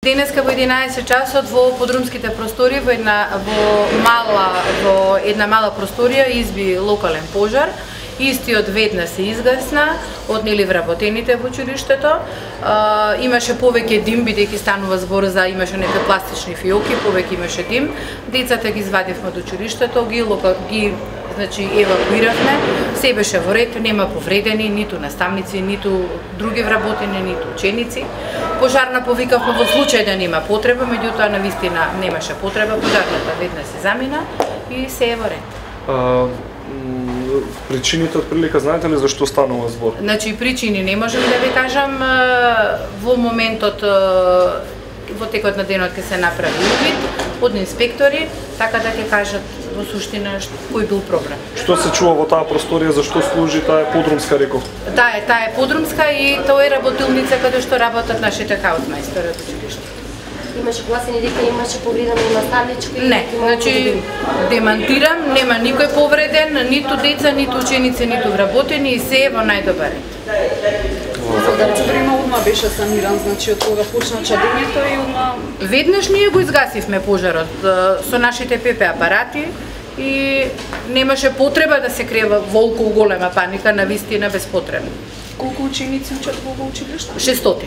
Денеска во 11 часот во подрумските простори во една мала просторија изби локален пожар. Истиот веднаш се изгасна, однели вработените во училиштето. Имаше повеќе дим, бидејќи станува збор за имаше некои пластични фиоки, повеќе имаше дим. Децата ги извадивме од училиштето, ги евакуиравме. Се беше во ред, нема повредени, ниту наставници, ниту други вработени, ниту ученици. Пожарна повикавме во случај да нема потреба, меѓутоа навистина немаше потреба, пожарната веднаш се замина и се е во ред. Причините отприлика знаете ли зашто станува збор? Значи причини не можам да ви кажам, во моментот во текот на денот ќе се направи увид од инспектори, така да ќе кажат во суштина кој бил проблем. Што се чува во таа просторија, зашто служи таа подрумска реков? Таа е подрумска и тоа е работилница каде што работат нашите хаусмајстори од училиштето. Имаше гласени дека имаше повредено и наставничко? Не, значи демантирам, нема никој повреден, ниту деца, ниту ученици, ниту вработени и се е во најдобар ред. Колку време одма беше саниран, значи од кога почна чадењето и одма? Веднаш ние го изгасивме пожарот со нашите ПП апарати и немаше потреба да се крева волку голема паника, навистина безпотребно. Колку ученици учат во училиште? 600.